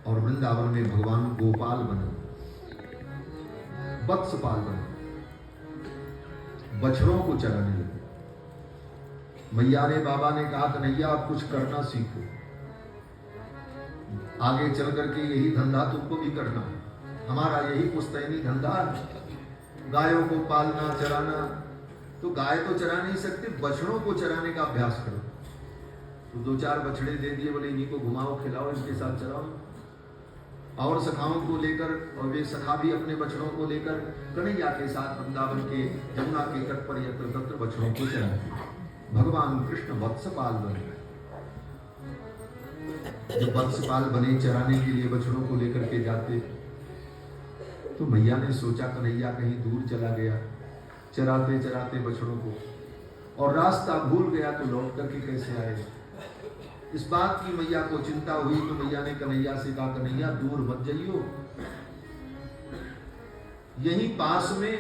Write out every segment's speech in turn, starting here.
और वृंदावन में भगवान गोपाल बने, वत्सपाल बने, बछड़ों को चराने लगे। मैया ने, बाबा ने कहा कन्हैया आप कुछ करना सीखो, आगे चल करके यही धंधा तुमको भी करना है, हमारा यही पुश्तैनी धंधा है, गायों को पालना चराना। तो गाय तो चरा नहीं सकते, बछड़ों को चराने का अभ्यास करो। तो 2-4 बछड़े दे दिए, बोले इन्हीं को घुमाओ खिलाओ, इनके साथ चराओ। और सखाओं को लेकर, और वे सखा भी अपने बछड़ों को लेकर कन्हैया के साथ वृंदावन के जमुना के तट पर यत्र तत्र बछड़ों को चराते। भगवान कृष्ण वत्सपाल बने। जब वत्सपाल बने, चराने के लिए बछड़ों को लेकर के जाते, तो मैया ने सोचा कन्हैया कहीं दूर चला गया चराते चराते बछड़ों को, और रास्ता भूल गया तो लौट करके कैसे आएगा। इस बात की मैया को चिंता हुई, तो मैया ने कन्हैया से कहा कन्हैया दूर मत जाइयो, यहीं पास में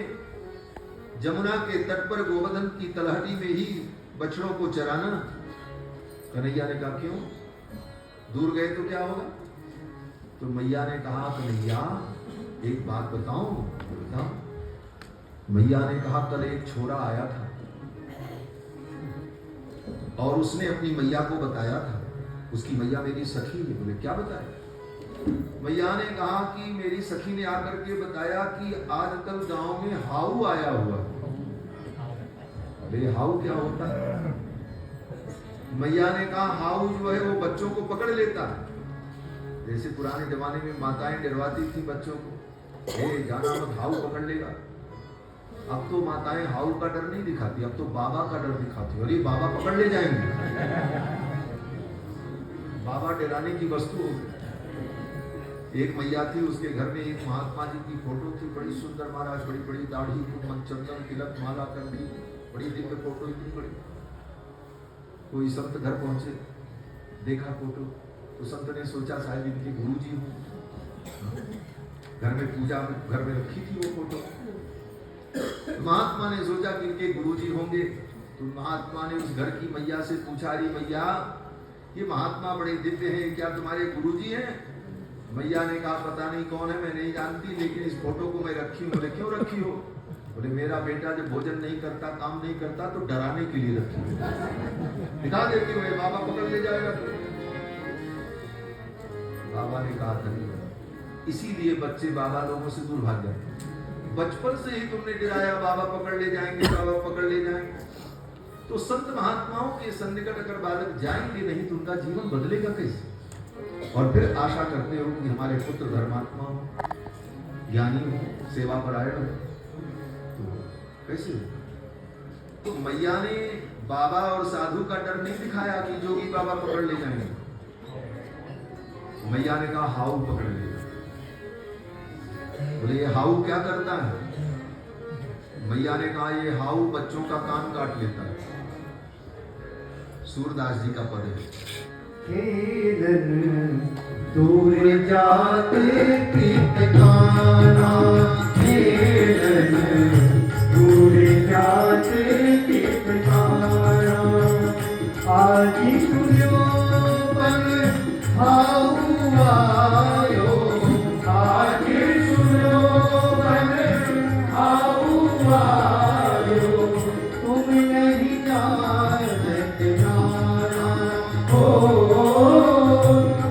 जमुना के तट पर गोवर्धन की तलहटी में ही बछड़ों को चराना। कन्हैया ने कहा क्यों, दूर गए तो क्या होगा। तो मैया ने कहा कन्हैया एक बात बताऊं। बताओ। मैया ने कहा कल एक छोरा आया था और उसने अपनी मैया को बताया था, उसकी मैया मेरी सखी है। बोले क्या बताया। मैया ने कहा कि मेरी सखी ने आकर के बताया कि आजकल गांव में हाउ आया हुआ। अरे हाउ क्या होता है। मैया ने कहा हाउ जो है वो बच्चों को पकड़ लेता है, जैसे पुराने जमाने में माताएं डरवाती थी बच्चों को, ए जाना मत हाउ पकड़ लेगा। अब तो माताएं हाउ का डर नहीं दिखाती, अब तो बाबा का डर दिखाती। और ये बाबा पकड़ ले जाएंगे, बाबा डराने की वस्तु हो गई। एक मैया थी, उसके घर में एक महात्मा जी की फोटो थी, बड़ी सुंदर महाराज, बड़ी बड़ी दाढ़ी, चंदन तिलक माला कर दी, बड़ी दिव्य फोटो, इतनी बड़ी। कोई संत घर पहुंचे, देखा फोटो, तो संत ने सोचा शायद इनके गुरु जी हो, घर में पूजा घर में रखी थी वो फोटो। महात्मा ने सोचा कि इनके गुरुजी होंगे, तो महात्मा ने उस घर की मैया से पूछा, अरे मैया ये महात्मा बड़े दिव्य हैं, क्या तुम्हारे गुरुजी हैं। मैया ने कहा पता नहीं कौन है, मैं नहीं जानती, लेकिन इस फोटो को मैं रखी हूँ। बोले क्यों रखी हो। बोले मेरा बेटा जब भोजन नहीं करता, काम नहीं करता, तो डराने के लिए रखी हूँ, दिखा देती हूँ, बाबा पकड़ ले जाएगा। बाबा ने कहा धन्यवाद। इसीलिए बच्चे बाबा लोगों से दूर भाग जाते हैं। बचपन से ही तुमने डराया बाबा पकड़ ले जाएंगे, बाबा पकड़ ले जाएंगे। तो संत महात्माओं के सन्निकट अगर बालक जाएंगे नहीं तो उनका जीवन बदलेगा कैसे। और फिर आशा करते हो कि हमारे पुत्र धर्मात्मा हो, ज्ञानी हो, सेवा परायण हो, तो कैसे हो। तो मैया ने बाबा और साधु का डर नहीं दिखाया कि जोगी बाबा पकड़ ले जाएंगे। मैया ने कहा हाउ पकड़ ले। बोले ये हाउ क्या करता है। मैया ने कहा ये हाउ बच्चों का कान काट लेता है। सूरदास जी का पद है, दूर जाते पितकाना, दूर जाते पितकाना, आज सुनो बन हाउ आयो, आज सुनो बन हाउ आयो, तुम नहीं जानत जाना,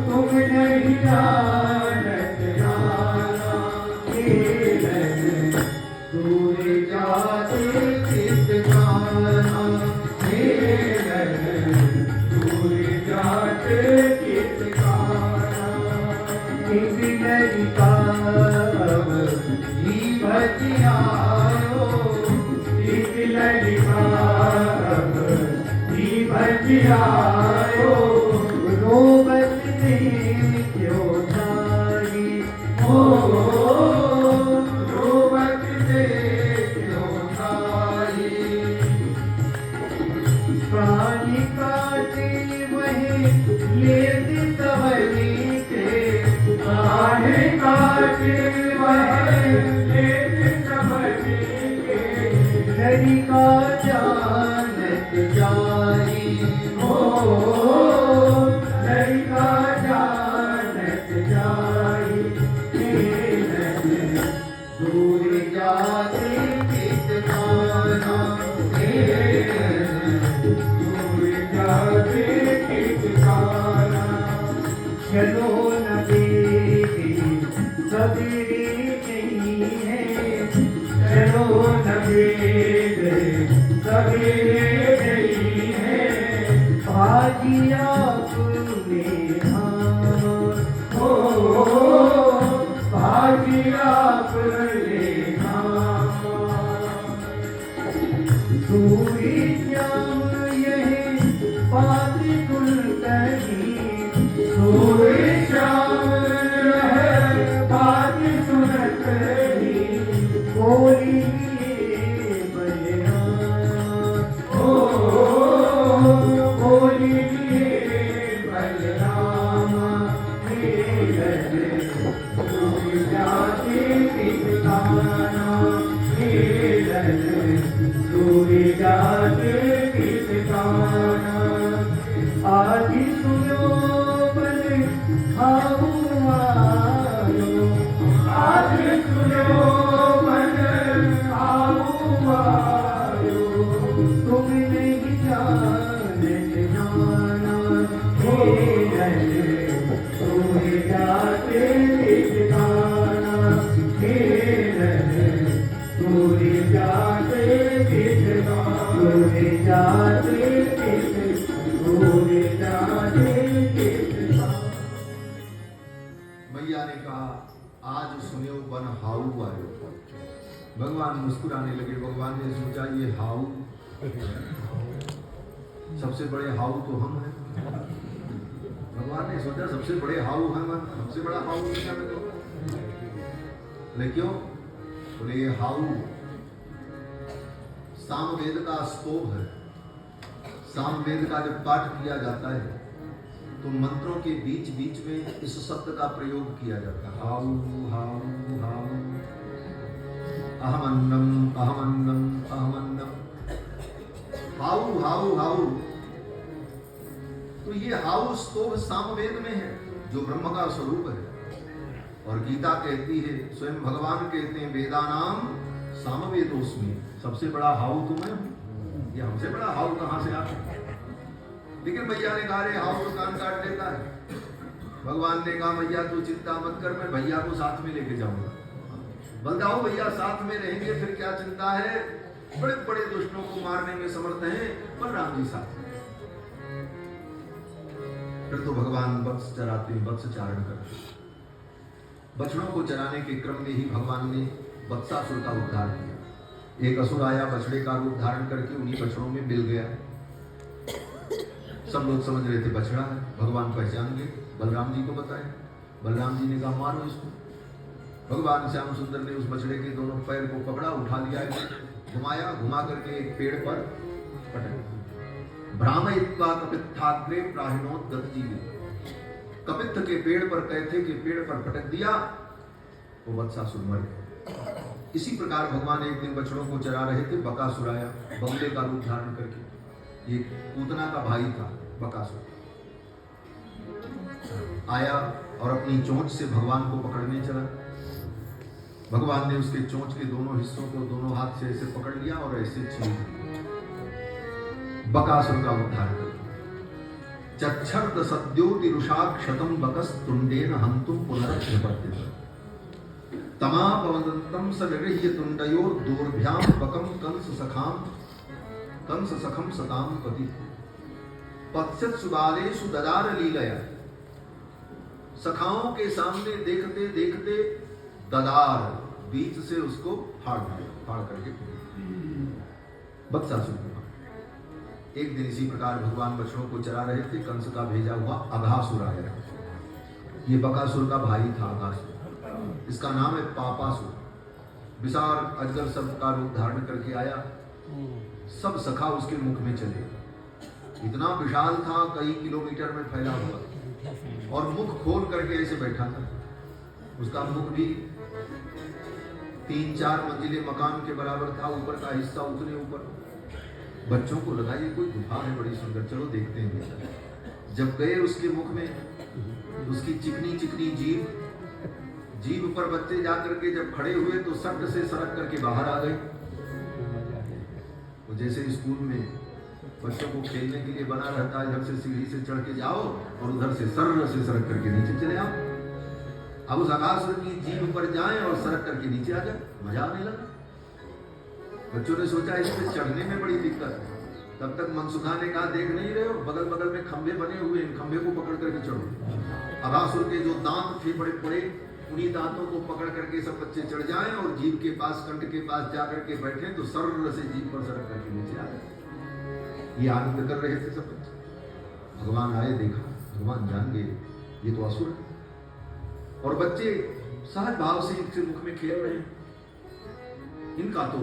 तुम नहीं जानत जाना, दूर जाते पितकाना, दूर जाते पितकाना, किसी लड़का जी भजियायो, किसी लड़का जी भजियायो, रोबत ने क्यों जाई, हो रोबत ने क्यों जाई, प्राणी काटे वही लेत सवरी के, प्राणी काटे वही लेत सवरी के, लड़का जानत जाई, हो लड़का जानत जाई। चलो न बेटे सवेरे नहीं है, चलो न बेटे सवेरे नहीं है, भाजी आपने हो भाजी आपने सूरी श्याम यही बात सुनती, सूरी श्याम यह बात सुनती, बोली आदि सुनो बन खाऊ मारो, आदि सुनो बन खाऊ मारो, तुम नहीं जानते जाना खेलन, तुम जाते ठिकाना खेलन, तुम जाते ठिकाना, तुम जाते मैया ने कहा आज सुने बन हाउ आयो। भगवान मुस्कुराने लगे। भगवान ने सोचा ये हाउ, सबसे बड़े हाउ तो हम हैं। भगवान ने सोचा सबसे बड़े हाउ हम, हमसे बड़ा हाउ क्या मैं तो। बोले क्यों? बोले ये हाउ सामवेद का स्तोभ है। सामवेद का जब पाठ किया जाता है तो मंत्रों के बीच बीच में इस शब्द का प्रयोग किया जाता है। हाउ हाउ हाउ, अहमन्नम अहमन्नम अहमन्नम, हाउ हाउ हाउ। तो ये हाउ स्तोभ सामवेद में है जो ब्रह्म का स्वरूप है। और गीता कहती है, स्वयं भगवान कहते हैं वेदानाम सामवेदोस्मि, सबसे बड़ा हाउ तो मैं हूं। ये हमसे बड़ा हाउ कहां से आता? लेकिन भैया ने कहा रे हाउ तो कान काट लेता है। भगवान ने कहा भैया तू चिंता मत कर, मैं भैया को साथ में लेके जाऊंगा। बोल जाओ भैया साथ में रहेंगे, फिर क्या चिंता है, बड़े बड़े दुष्टों को मारने में समर्थ हैं, बलराम जी साथ में। फिर तो भगवान वत्स चराते हैं, वत्स चारण करते। बछड़ों को चराने के क्रम में ही भगवान ने वत्सासुर का उद्धार किया। एक असुर आया, बछड़े का रूप धारण करके उन्हीं बछड़ों में मिल गया। सब लोग समझ रहे थे बछड़ा है, भगवान पहचान गए, बलराम जी को बताए। बलराम जी ने कहा मारो इसको। भगवान श्याम सुंदर ने उस बछड़े के दोनों पैर को पकड़ा, उठा लिया, घुमाया, घुमा करके एक पेड़ पर पटक। भ्रामयित्वा कपित्थाग्रे प्राहिणोद्गत जीवे, कपित्थ के पेड़ पर, कैथे के पेड़ पर पटक दिया, वो वत्सासुर मर गया। इसी प्रकार भगवान एक दिन बछड़ों को चरा रहे थे, बकासुर आया बगले का रूप धारण करके। ये पूतना का भाई था बकासुर। आया और अपनी चोंच से भगवान को पकड़ने चला। भगवान ने उसके चोंच के दोनों हिस्सों को दोनों हाथ से ऐसे पकड़ लिया और ऐसे छीन लिया। बकासुर का उद्धार कर दिया। चक्षर्द सद्योति रुषाक्षतम बकस तुंडेन हंतुम पुनरक्षपत्ति तमापवदंतम सगृह्य तुंडयोर दोर्भ्याम बकम कंस सखम सताम पति पत्सत सुबालेषु ददार लीलया। सखाओं के सामने देखते देखते ददार बीच से उसको फाड़ करके बत्सासुर। एक दिन इसी प्रकार भगवान बछड़ों को चरा रहे थे, कंस का भेजा हुआ अघासुर आया। ये बकासुर का भाई था अघासुर, इसका नाम है पापासुर। विशाल अजगर सर्प का रूप धारण करके आया। सब सखा उसके मुख में चले। इतना विशाल था, कई किलोमीटर में फैला हुआ, और मुख खोल करके ऐसे बैठा था। उसका मुख भी 3-4 मंजिले मकान के बराबर था, ऊपर का हिस्सा उतने ऊपर। बच्चों को लगा ये कोई गुफा है बड़ी सुंदर, चलो देखते हैं। जब गए उसके मुख में, उसकी चिकनी चिकनी जीभ पर बच्चे जाकर के जब खड़े हुए तो सट से सरक करके बाहर आ गए। वो जैसे स्कूल में बच्चों को खेलने के लिए बना रहता है, इधर से सीढ़ी से चढ़ के जाओ और उधर से सरक करके नीचे चले आओ। अब उस अघासुर की जीभ पर जाएं और सरक करके नीचे आ जाए, मजा आने लगा। बच्चों ने सोचा इस पे चढ़ने में बड़ी दिक्कत है। तब तक मनसुखा ने कहा देख नहीं रहे हो, बगल बगल में खंभे बने हुए, इन खंभे को पकड़ करके चढ़ो। अघासुर के जो दांत थे बड़े बड़े, उन्हीं दांतों को पकड़ करके सब बच्चे चढ़ जाएं और जीभ के पास, कंठ के पास जाकर के बैठे तो सर्र से जीभ पर सरक करके नीचे आ गए। ये आनंद कर रहे थे सब बच्चे। भगवान आए, देखा, भगवान जान गए ये तो असुर है। और बच्चे सहज भाव से इनके मुख में खेल रहे हैं, इनका तो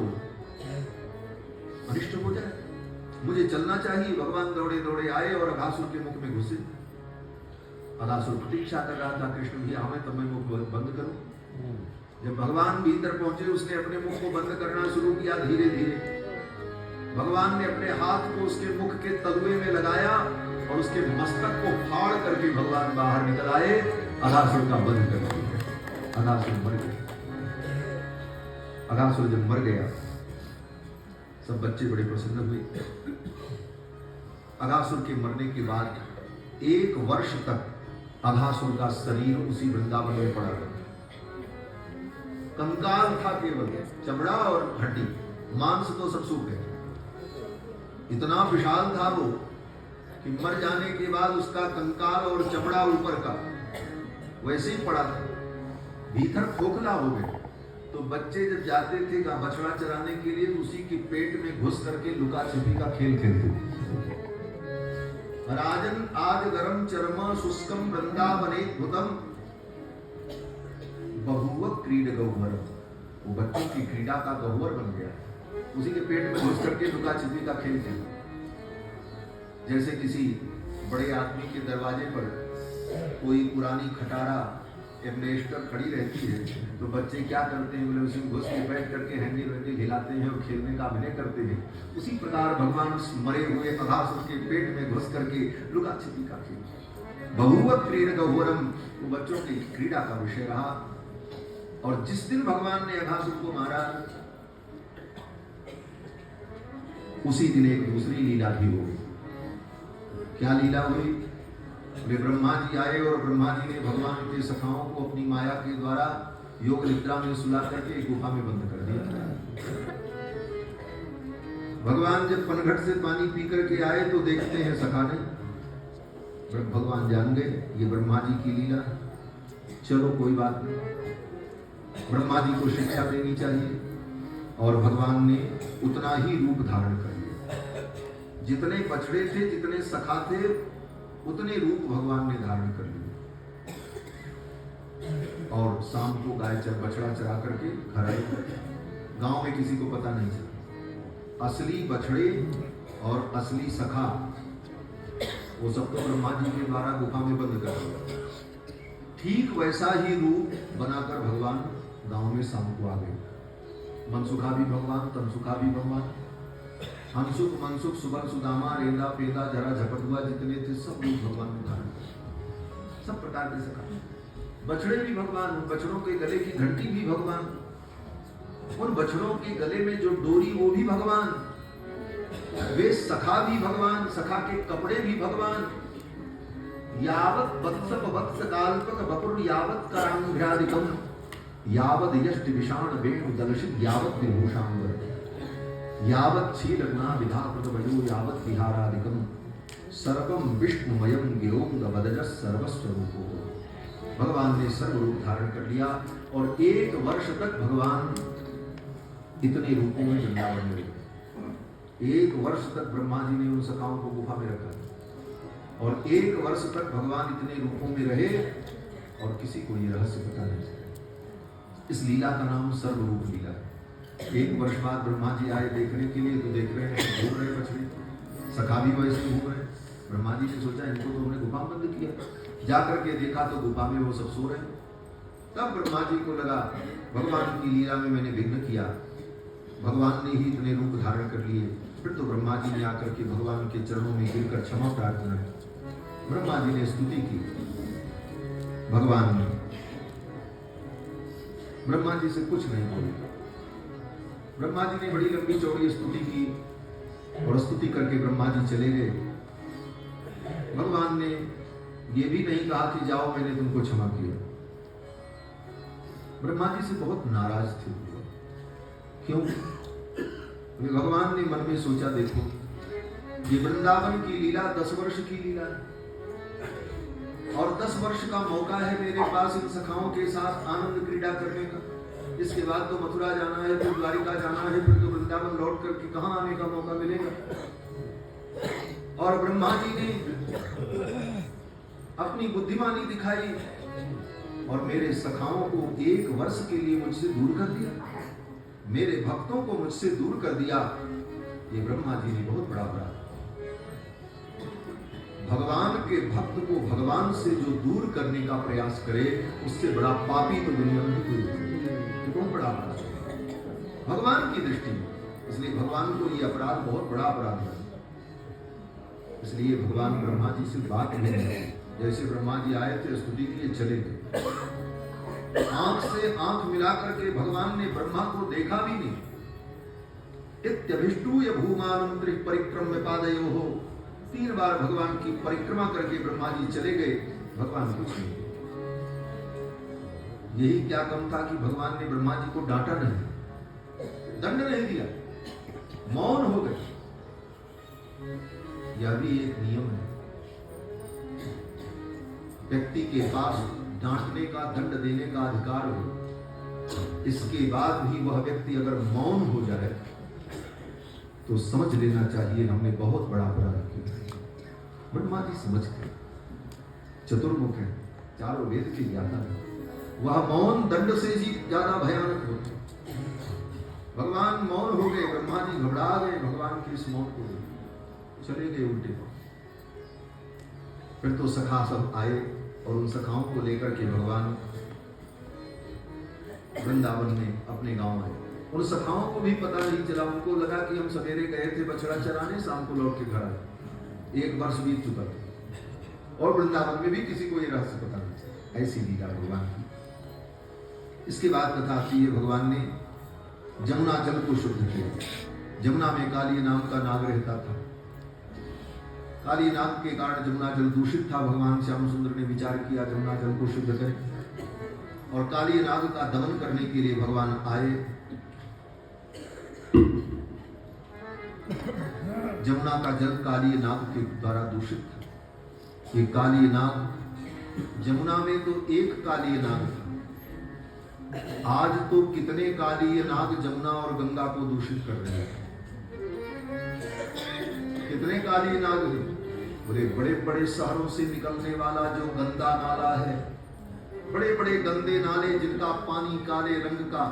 अनिष्ट हो जाए, मुझे चलना चाहिए। भगवान दौड़े दौड़े आए और अघासुर के मुख में घुसे। अघासुर प्रतीक्षा कर रहा था, कृष्ण भैया हमें तो मैं मुख बंद करूं। जब भगवान भीतर पहुंचे, उसने अपने मुख को बंद करना शुरू किया। धीरे धीरे भगवान ने अपने हाथ को उसके मुख के तलुए में लगाया और उसके मस्तक को फाड़ करके भगवान बाहर निकल आए। अघासुर का वध कर दिया। अघासुर मर गया। अघासुर जब मर गया, सब बच्चे बड़े प्रसन्न हुए। अघासुर के मरने के बाद 1 वर्ष तक अघासुर का शरीर उसी वृंदावन में पड़ा रहा। कंकाल था केवल, चमड़ा और हड्डी, मांस तो सब सूख गए। इतना विशाल था वो कि मर जाने के बाद उसका कंकाल और चमड़ा ऊपर का वैसे ही पड़ा था, भीतर खोखला हो गए। तो बच्चे जब जाते थे बछड़ा चराने के लिए, उसी के पेट में घुस करके लुका छिपी का खेल खेलते थे। राजन आज गरम चर्म शुष्कम वृंदावने भूतम बहुव क्रीड गहुवर। वो बच्चों की क्रीड़ा का गहुवर बन गया, उसी के पेट में घुस करके लुका छिपी का खेल खेलते। जैसे किसी बड़े आदमी के दरवाजे पर कोई पुरानी खटारा एम्बेस्टर खड़ी रहती है, तो बच्चे क्या करते हैं, बोले उसमें घुस के बैठ करके हैंडल वैंडल हिलाते हैं और खेलने का अभिनय करते हैं। उसी प्रकार भगवान उस मरे हुए अघासुर के पेट में घुस करके लुका छिपी का खेल, बहुवत क्रीड गहुवरम, वो बच्चों की क्रीड़ा का विषय रहा। और जिस दिन भगवान ने अघासुर को मारा, उसी दिन एक दूसरी लीला भी हो गई। क्या लीला हुई? वे ब्रह्मा जी आए और ब्रह्मा जी ने भगवान के सखाओं को अपनी माया के द्वारा योग निद्रा में सुला करके एक गुफा में बंद कर दिया। भगवान जब पनघट से पानी पी करके आए तो देखते हैं सखा नहीं। भगवान जान गए ये ब्रह्मा जी की लीला, चलो कोई बात नहीं, ब्रह्मा जी को शिक्षा देनी चाहिए। और भगवान ने उतना ही रूप धारण कर लिया, जितने बछड़े थे, जितने सखा थे, उतने रूप भगवान ने धारण कर लिए। और शाम को गाय बछड़ा चरा करके घर आए। गांव में किसी को पता नहीं चला। असली बछड़े और असली सखा वो सब तो ब्रह्मा जी के द्वारा गुफा में बंद कर दिया। ठीक वैसा ही रूप बनाकर भगवान गांव में शाम को आ गए। मनसुखा भी भगवान, तनसुखा भी भगवान, हंसुख मनसुख सुबल सुदामा रेंदा पेदा जरा झपटुआ जितने थे सब रूप भगवान ने धारण किया। सब प्रकार के सखा, बछड़े भी भगवान, उन बछड़ों के गले की घंटी भी भगवान, उन बछड़ों के गले में जो डोरी वो भी भगवान, वे सखा भी भगवान, सखा के कपड़े भी भगवान। यावत वत्सप वत्स काल्पक बपुर यावत करांघ्रादिकम यावद यष्टि विषाण वेणु दलशित यावत विभूषांबर यावत शीलग्ना विधाकृत वयो यावत विहारादिकम सर्वम विष्णुमयम गिरोंग वदजस सर्वस्वरूपो। भगवान ने सर्व रूप धारण कर लिया और 1 वर्ष तक भगवान इतने रूपों में वृंदावन में रहे। 1 वर्ष तक ब्रह्मा जी ने उन सखाओं को गुफा में रखा और 1 वर्ष तक भगवान इतने रूपों में रहे और किसी को ये रहस्य पता नहीं। इस लीला का नाम सर्वरूप लीला है। 1 वर्ष बाद ब्रह्मा जी आए देखने के लिए, तो देख रहे हैं घूम रहे बछड़े, सखा भी वैसे घूम रहे। ब्रह्मा जी ने सोचा इनको तो हमने गुफा बंद किया। जाकर के देखा तो गुफा में वो सब सो रहे। तब ब्रह्मा जी को लगा भगवान की लीला में मैंने विघ्न किया, भगवान ने ही इतने रूप धारण कर लिए। फिर तो ब्रह्मा जी ने आकर के भगवान के चरणों में गिरकर क्षमा प्रार्थना की। ब्रह्मा जी ने स्तुति की। भगवान ने ब्रह्मा जी से कुछ नहीं बोले। ब्रह्मा जी ने बड़ी लंबी चौड़ी स्तुति की और स्तुति करके ब्रह्मा जी चले गए। भगवान ने ये भी नहीं कहा कि जाओ मैंने तुमको क्षमा किया। ब्रह्मा जी से बहुत नाराज थे। क्यों? भगवान ने मन में सोचा, देखो ये वृंदावन की लीला 10 वर्ष की लीला है और 10 वर्ष का मौका है मेरे पास इन सखाओं के साथ आनंद क्रीड़ा करने का। इसके बाद तो मथुरा जाना है, फिर द्वारिका जाना है, फिर तो वृंदावन लौट करके कहां आने का मौका मिलेगा। और ब्रह्मा जी ने अपनी बुद्धिमानी दिखाई और मेरे सखाओं को 1 वर्ष के लिए मुझसे दूर कर दिया, मेरे भक्तों को मुझसे दूर कर दिया। ये ब्रह्मा जी ने बहुत बड़ा अपराध। भगवान के भक्त को भगवान से जो दूर करने का प्रयास करे, उससे बड़ा पापी तो दुनिया में कोई नहीं। ये बहुत बड़ा अपराध है भगवान की दृष्टि में। इसलिए भगवान को ये अपराध बहुत बड़ा अपराध है। इसलिए भगवान ब्रह्मा जी से बात नहीं है। जैसे ब्रह्मा जी आए थे, स्तुति के लिए चले गए, आंख से आंख मिला करके भगवान ने ब्रह्मा को देखा भी नहीं। इत्यभिष्टूय भूमानं त्रिपरिक्रम्य पादयोः, 3 बार भगवान की परिक्रमा करके ब्रह्मा जी चले गए। भगवान कुछ नहीं। यही क्या कम था कि भगवान ने ब्रह्मा जी को डांटा नहीं, दंड नहीं दिया, मौन हो गए। यह भी एक नियम है। व्यक्ति के पास डांटने का, दंड देने का अधिकार हो, इसके बाद भी वह व्यक्ति अगर मौन हो जाए तो समझ लेना चाहिए हमने बहुत बड़ा अपराध किया। ब्रह्मा जी समझ गए, चतुर्मुख है, चारों वेद के ज्ञाता है। वह मौन दंड से ही ज्यादा भयानक होता। भगवान मौन हो गए, ब्रह्मा जी घबरा गए भगवान के इस मौन को, चले गए उल्टे। फिर तो सखा सब आए और उन सखाओं को लेकर के भगवान वृंदावन में अपने गांव आए। उन सखाओं को भी पता नहीं चला, उनको लगा कि हम सवेरे गए थे बछड़ा चराने, शाम को लौट के घर आए। 1 वर्ष बीत चुका था और वृंदावन में भी किसी को ये रहस्य पता नहीं चला। ऐसी लीला भगवान की। इसके बाद कथा आती है, भगवान ने जमुना जल को शुद्ध किया। जमुना में काली नाम का नाग रहता था। काली नाग के कारण जमुना जल दूषित था। भगवान श्याम सुंदर ने विचार किया जमुना जल को शुद्ध करें और काली नाग का दमन करने के लिए भगवान आए। जमुना का जल काली नाग के द्वारा दूषित था। ये काली नाग, जमुना में तो एक काली नाग था, आज तो कितने काली नाग जमुना और गंगा को दूषित कर रहे हैं। कितने काली नाग हैं। बड़े बड़े बड़े शहरों से निकलने वाला जो गंदा नाला है, बड़े बड़े गंदे नाले जिनका पानी काले रंग का,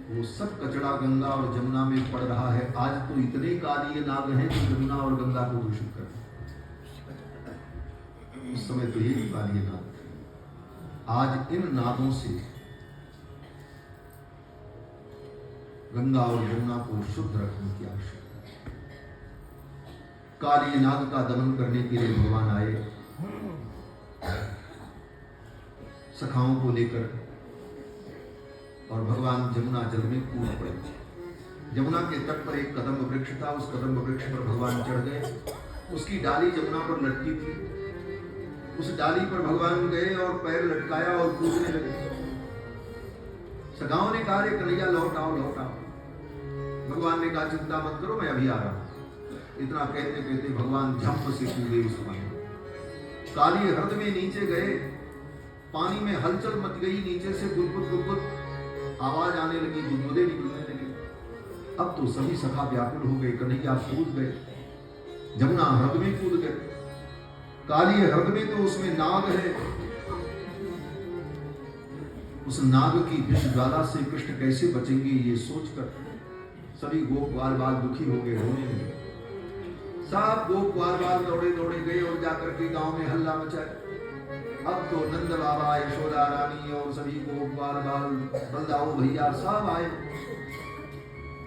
वो सब कचरा गंगा और जमुना में पड़ रहा है। आज तो इतने काली नाग हैं जो जमुना और गंगा को दूषित कर रहे हैं। उस समय तो यही काली नाग थे। आज इन नागों से गंगा और जमुना को शुद्ध रखने की आवश्यकता। काली नाग का दमन करने के लिए भगवान आए सखाओं को लेकर और भगवान जमुना जल में कूद पड़े। जमुना के तट पर एक कदम्ब वृक्ष था। उस कदम्ब वृक्ष पर भगवान चढ़ गए। उसकी डाली जमुना पर लटकी थी। उस डाली पर भगवान गए और पैर लटकाया और कूदने लगे। सखाओं ने कहा, रे कन्हैया लौट आओ लौट आओ। भगवान ने कहा, चिंता मत करो, मैं अभी आ रहा हूं। इतना कहते कहते भगवान झंप से कूदे उस पानी। काली हृद में नीचे गए, पानी में हलचल मच गई। नीचे से गुदगुद गुदगुद आवाज आने लगी, गुदगुदे निकलने लगे। अब तो सभी सखा व्याकुल हो गए। कन्हैया कूद गए, जमुना हृद में कूद गए। काली हृद में तो उसमें नाग है। उस नाग की विष ज्वाला से कृष्ण कैसे बचेंगे, ये सोचकर सभी गोप ग्वाल बाल दुखी हो गए, रोने लगे। सब गोप ग्वाल बाल दौड़े दौड़े गए और जाकर के गांव में हल्ला मचाया। अब तो नंद बाबा, यशोदा रानी और सभी गोप ग्वाल बाल, बलदाऊ भैया सब आए।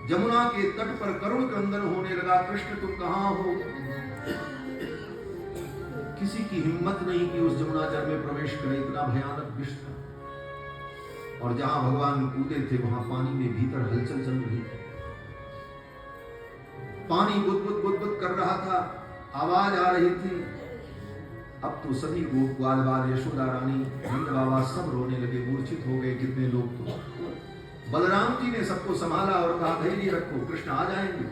जमुना के तट पर करुण क्रंदन होने लगा, कृष्ण तुम कहां हो। किसी की हिम्मत नहीं कि उस जमुना जल में प्रवेश करे, इतना भयानक विष था। और जहां भगवान कूदे थे वहां पानी में भीतर हलचल चल रही थी। पानी बुदबुद कर रहा था, आवाज आ रही थी। अब तो सभी गोप ग्वाल बाल, यशोदा रानी, नंद बाबा सब रोने लगे, मूर्छित हो गए कितने लोग। तो बलराम जी ने सबको संभाला और कहा धैर्य रखो, कृष्ण आ जाएंगे।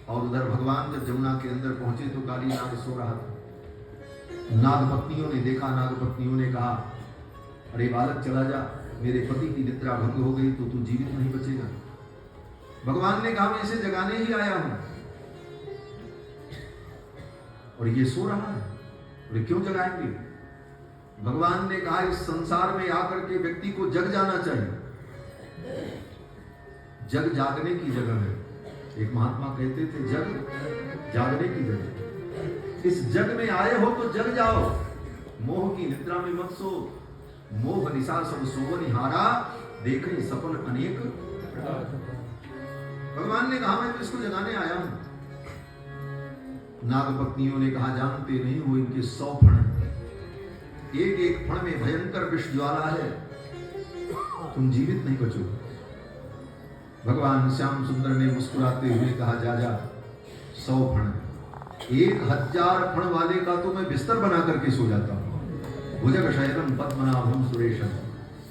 और उधर भगवान जब जमुना के अंदर पहुंचे तो काली नाग सो रहा था। नाग पत्नियों ने देखा, नाग पत्नियों ने कहा अरे बालक चला जा, मेरे पति की निद्रा भंग हो गई तो तू जीवित नहीं बचेगा। भगवान ने कहा मैं इसे जगाने ही आया हूं और ये सो रहा है, और क्यों जगाएंगे। भगवान ने कहा इस संसार में आकर के व्यक्ति को जग जाना चाहिए, जग जागने की जगह है। एक महात्मा कहते थे जग जागने की जगह। इस जग में आए हो तो जग जाओ, मोह की निद्रा में मत सो। मोह निशा सब सोवन हारा, देखें सपन अनेक। भगवान ने कहा मैं तो इसको जगाने आया हूं। नागपत्नियों ने कहा जानते नहीं हो इनके 100 फण हैं, एक एक फण में भयंकर विष ज्वाला है, तुम जीवित नहीं बचोगे। भगवान श्याम सुंदर ने मुस्कुराते हुए कहा जा 100 फण, 1000 फण वाले का तो मैं बिस्तर बना करके सो जाता हूं। भुजग शयनम पद्मनाभम सुरेशम,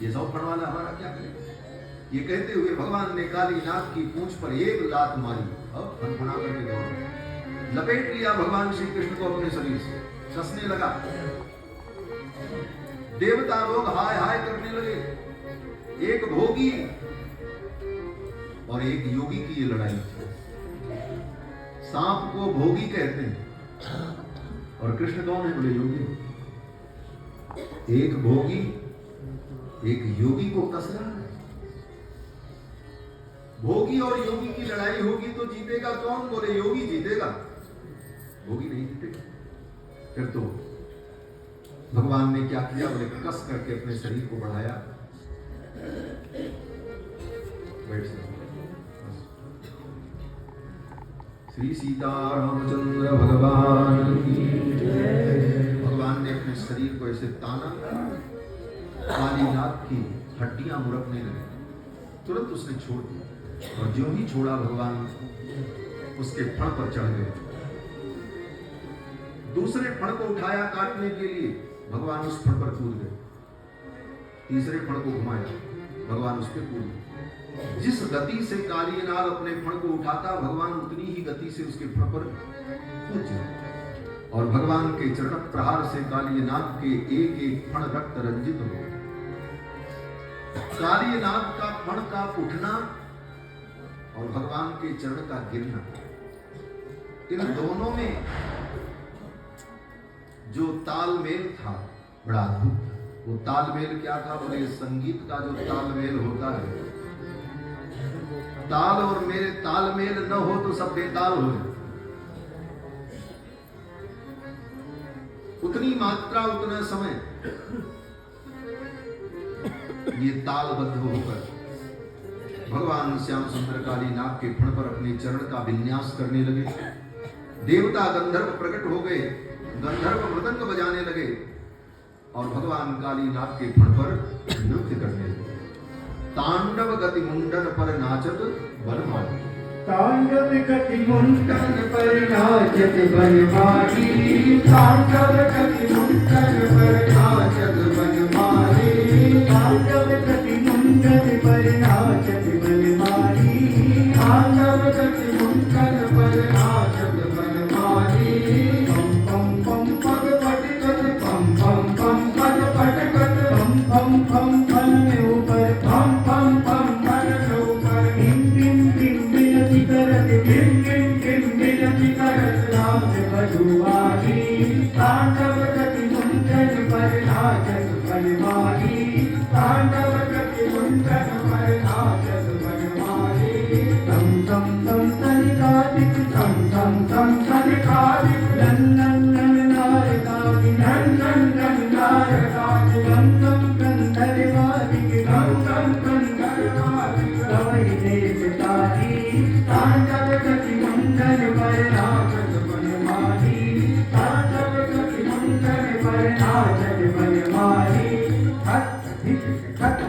ये 100 फण वाला हमारा क्या करेगा। ये कहते हुए भगवान ने काली नाग की पूंछ पर एक लात मारी, अब फनफना करके दौड़ा, लपेट लिया भगवान श्री कृष्ण को अपने शरीर से, कसने लगा। देवता लोग हाय हाय करने लगे। एक भोगी और एक योगी की ये लड़ाई थी। सांप को भोगी कहते हैं और कृष्ण कौन है, बोले योगी। एक भोगी एक योगी को कस रहा है। भोगी और योगी की लड़ाई होगी तो जीतेगा कौन, बोले योगी जीतेगा, भोगी नहीं जीतेगा। फिर तो भगवान ने क्या किया, बोले कस करके अपने शरीर को बढ़ाया। श्री सीतारामचंद्र भगवान की जय। भगवान ने अपने शरीर को ऐसे ताना, काली नाग की हड्डियां मुड़कने लगी। तुरंत उसने छोड़ दिया और जो ही छोड़ा भगवान उसके फण पर चढ़ गए। दूसरे फण को उठाया काटने के लिए, भगवान उस फण पर कूद गए। तीसरे फण को घुमाया, भगवान उस पर कूद गए। जिस गति से काली नाग अपने फण को उठाता, भगवान उतनी ही गति से उसके फण पर कूद जाए और भगवान के चरण प्रहार से काली नाग के एक एक फण रक्त रंजित हो। काली नाग का फण का उठना और भगवान के चरण का गिरना, इन दोनों में जो तालमेल था बड़ा अद्भुत था। वो तालमेल क्या था, बोले संगीत का जो तालमेल होता है, ताल और मेरे तालमेल न हो तो सब बेताल हो जाए। उतनी मात्रा उतना समय ये तालबद्ध होकर भगवान श्याम सुंदर काली नाग के फण पर अपने चरण का विन्यास करने लगे। देवता गंधर्व प्रकट हो गए, गंधर्व मृदंग बजाने लगे और भगवान काली नाग के फण पर नृत्य करने लगे। तांडव गति मुंडन पर नाचत बनमाली, तांडव गति मुंडन पर नाचत बनमाली, तांडव गति मुंडन पर नाचत बनमाली, तांडव गति मुंडन पर नाचत बनमाली, तांडव गति मुंडन पर नाचत बनमाली। पम पम पम पग पट गट, पम पम पम पग पट गट, पम पम पम पल में ऊपर, पम पम पम पल में ऊपर, टिम टिम टिम बिलती करत, टिम टिम टिम बिलती करत नाच बधुआली। तांडव गति मुंडन पर नाचत बनमाली, तांडव गति मुंडन पर नाचत बनमाली। तम तम तम तनिकादिक, तम तम तम तनिकादिक, नन्नन नन्नारकादि, नन्नन नन्नारकादि, तम तम गंधर्वादिक, तम तम गंधर्वादिक, कवि देवतारी। तांडव गति मुंडन पर नाचत बनमाली, तांडव गति मुंडन पर नाचत बनमाली। हट धिक हट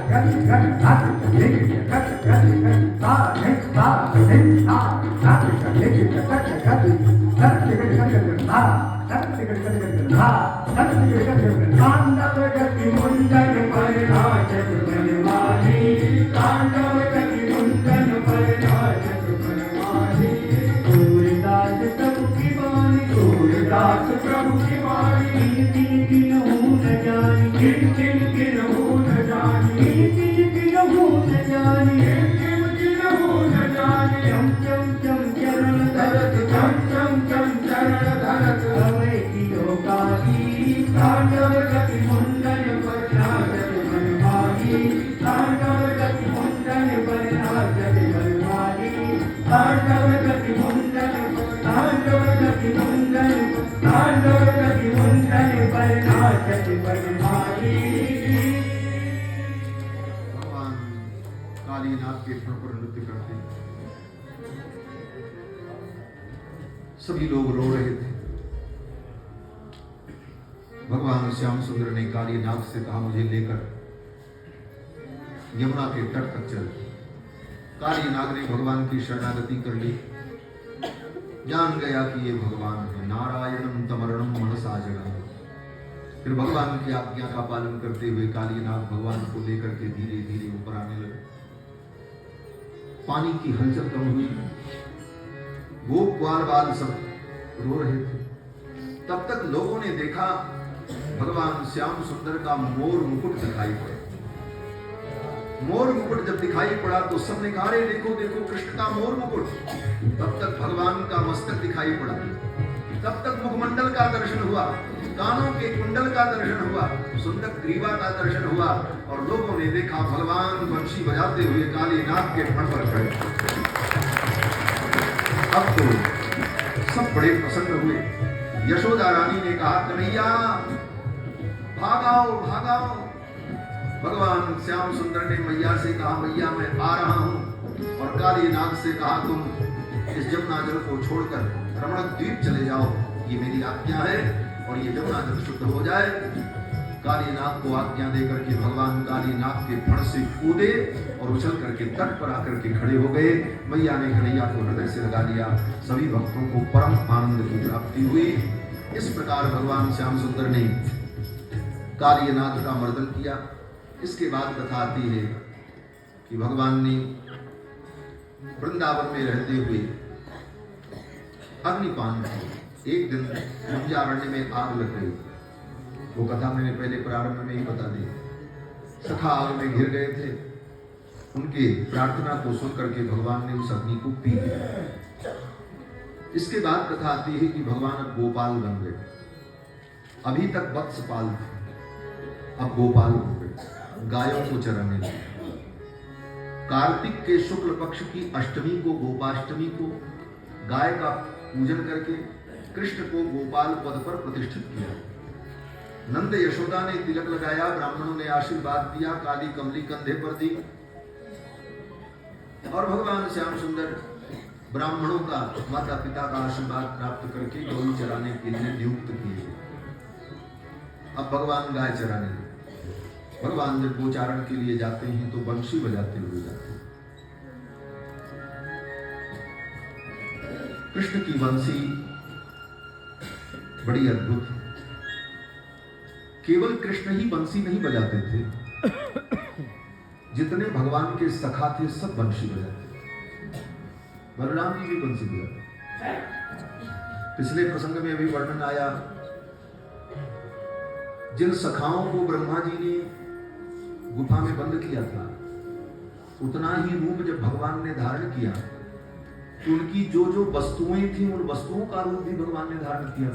तांडव गति मुंडन पर नाचत बनमाली तांडव गति मुंडन पर नाचत बनमाली सूरदास प्रभु की वाणी सूरदास प्रभु की वाणी किन किन हो न जानी किन किन हो न जानी किन किन हो न जानी किन किन हो न जानी चम चम चम चरण धरत चम चम चम चरण धरत हमें कियो काली तांडव गति मुंडन पर नाचत बनमाली तांडव गति मुंडन पर नाचत बनमाली तांडव गति मुंडन तांडव गति मुंडन तांडव गति मुंडन पर नाचत बनमाली। भगवान कालीनाथ के फण पर नृत्य करते सभी लोग रो रहे थे। भगवान श्याम सुंदर ने कालीनाथ से कहा मुझे लेकर यमुना के तट तक चल। कालीनाग ने भगवान की शरणागति कर ली, जान गया कि ये भगवान है। नारायणम तमरणम मनसा जगा। फिर भगवान की आज्ञा का पालन करते हुए कालीनाग भगवान को लेकर के धीरे धीरे ऊपर आने लगे। पानी की हलचल कम हुई, गोप ग्वाल बाल सब रो रहे थे। तब तक लोगों ने देखा भगवान श्याम सुंदर का मोर मुकुट दिखाई पड़ा। मोर मुकुट जब दिखाई पड़ा तो सबने कहा अरे देखो देखो कृष्ण का मोर मुकुट। तब तक भगवान का मस्तक दिखाई पड़ा, तब तक मुखमंडल का दर्शन हुआ, कानों के कुंडल का दर्शन हुआ, सुंदर ग्रीवा का दर्शन हुआ और लोगों ने देखा भगवान बंशी बजाते हुए कालीनाथ के फण पर खड़े। अब तो सब बड़े प्रसन्न हुए। यशोदा रानी ने कहा कन्हैया भागाओ भागाओ। भगवान श्याम सुंदर ने मैया से कहा मैया मैं आ रहा हूं और कालीनाथ से कहा तुम इस जमुना जल को छोड़कर रमण द्वीप चले जाओ, ये मेरी आज्ञा है और ये जमुना जल शुद्ध हो जाए। कालीनाथ को आज्ञा देकर के भगवान कालीनाथ के फण से कूदे और उछल करके तट पर आकर के खड़े हो गए। मैया ने कन्हैया को हृदय से लगा लिया। सभी भक्तों को परम आनंद की प्राप्ति हुई। इस प्रकार भगवान श्याम सुंदर ने कालीनाथ का मर्दन किया। इसके बाद कथा आती है कि भगवान ने वृंदावन में रहते हुए अग्निपान किया। एक दिन मुंजारण्य में आग लग गई। वो कथा मैंने पहले प्रारंभ में ही बता दी। सखा आग में घिर गए थे। उनके प्रार्थना को सुनकर के भगवान ने उस अग्नि को पी लिया। इसके बाद कथा आती है कि भगवान अब गोपाल बन गए। अभी तक वत्सपाल थे, अब गोपाल बन गए, गायों को चराने लगे। कार्तिक के शुक्ल पक्ष की अष्टमी को गोपाष्टमी को गाय का पूजन करके कृष्ण को गोपाल पद पर प्रतिष्ठित किया। नंद यशोदा ने तिलक लगाया, ब्राह्मणों ने आशीर्वाद दिया, काली कमली कंधे पर दी और भगवान श्याम सुंदर ब्राह्मणों का माता पिता का आशीर्वाद प्राप्त करके गौ चराने के लिए नियुक्त किए। अब भगवान गाय चराने लगे। भगवान जब गोचारण के लिए जाते हैं तो बंशी बजाते हुए जाते हैं। कृष्ण की बंसी बड़ी अद्भुत है। केवल कृष्ण ही बंसी नहीं बजाते थे, जितने भगवान के सखा थे सब बंशी बजाते थे। बलराम जी भी बंसी बजाते। पिछले प्रसंग में अभी वर्णन आया, जिन सखाओं को ब्रह्मा जी ने गुफा में बंद किया था, उतना ही रूप जब भगवान ने धारण किया तो उनकी जो जो वस्तुएं थी उन वस्तुओं का रूप भी भगवान ने धारण किया।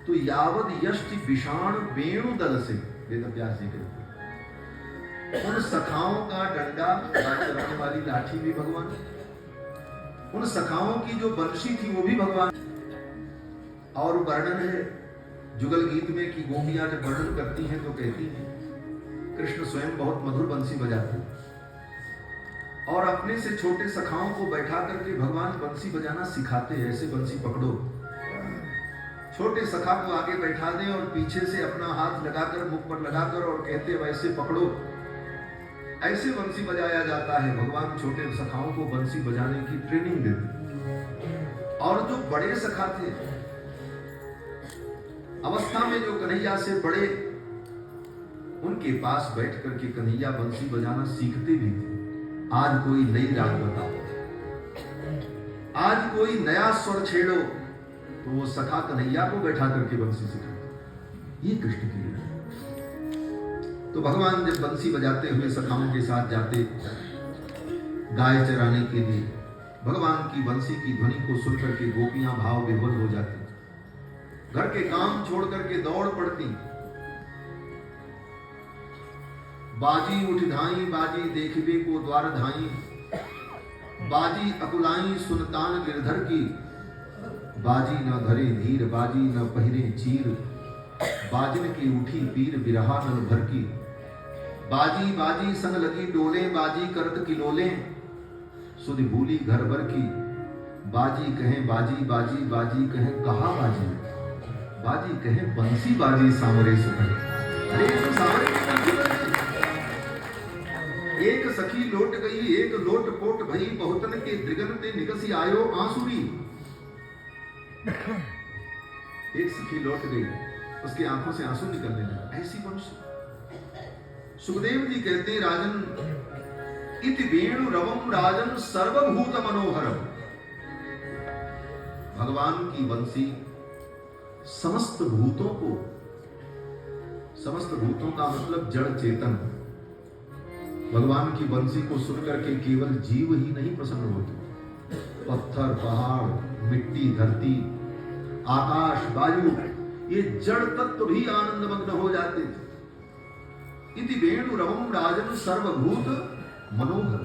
तो यावद यष्टि विषाण वेणु दल से वेद व्यास जी कहते, उन सखाओं का डंडा चलाने वाली लाठी भी भगवान, उन सखाओं की जो बंशी थी वो भी भगवान। और वर्णन है जुगल गीत में कि गोपियां जब वर्णन करती हैं तो कहती हैं कृष्ण स्वयं बहुत मधुर बंसी बजाते और अपने से छोटे सखाओं को बैठा करके भगवान बंसी बजाना सिखाते हैं। ऐसे बंसी पकड़ो, छोटे सखा को आगे बैठा दें और पीछे से अपना हाथ लगाकर मुख पर लगाकर और कहते वैसे पकड़ो, ऐसे बंसी बजाया जाता है। भगवान छोटे सखाओं को बंसी बजाने की ट्रेनिंग देते। और जो बड़े सखा थे अवस्था में जो कन्हैया से बड़े, उनके पास बैठ करके कन्हैया बंसी बजाना सीखते भी थे। आज कोई नई राग बताओ, आज कोई नया स्वर छेड़ो, तो वो सखा कन्हैया को बैठा करके बंसी सिखाते। ये कृष्ण की लीला है। तो भगवान जब बंसी बजाते हुए सखाओं के साथ जाते गाय चराने के लिए, भगवान की बंसी की ध्वनि को सुन करके गोपियां भाव विभोर हो जाती, घर के काम छोड़ करके दौड़ पड़ती। बाजी उठ धाई, बाजी देखबे को द्वार धाई, बाजी अकुलाई सुनतान गिरधर की, बाजी न धरे धीर, बाजी न पहिरे चीर, बाजिन की उठी पीर बिरहा नल भर की, बाजी बाजी संग लगी डोले, बाजी करत किलोले, सुध भूली घर भर की, बाजी कहें बाजी बाजी, बाजी कहें कहा बाजी, बाजी कहें बंसी बाजी सामरे सुखन। अरे तो सामरे एक सखी लोट गई, एक लोट पोट भई, बहुतन के द्रिगन ते निकसी आयो आंसुरी। एक सखी लौट गई, उसकी आंखों से आंसू निकलने लगे। ऐसी बंसी। सुखदेव जी कहते हैं, राजन इति वेणु रवम राजन सर्वभूत मनोहरम। भगवान की बंसी समस्त भूतों को, समस्त भूतों का मतलब जड़ चेतन, भगवान की बंसी को सुनकर के केवल जीव ही नहीं प्रसन्न होते, पत्थर पहाड़ मिट्टी धरती आकाश वायु ये जड़ तत्व भी आनंद मग्न हो जाते थे। इति वेणु रवम राजन सर्वभूत मनोहर,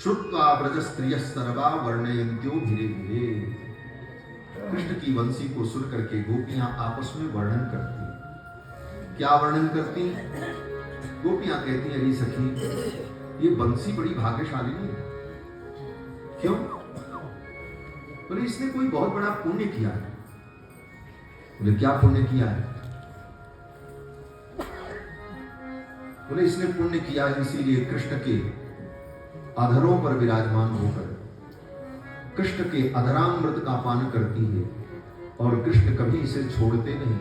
श्रुत्वा ब्रज स्त्रिय सर्वा वर्णयन्त्यो धीरे धीरे। कृष्ण की बंसी को सुनकर के गोपियां आपस में वर्णन करती। क्या वर्णन करती? गोपियां कहती हैं, अरे सखी ये बंसी बड़ी भाग्यशाली है। क्यों? बोले इसने कोई बहुत बड़ा पुण्य किया है। बोले क्या पुण्य किया है? बोले इसने पुण्य किया है इसीलिए कृष्ण के अधरों पर विराजमान होकर कृष्ण के अधरामृत का पान करती है, और कृष्ण कभी इसे छोड़ते नहीं।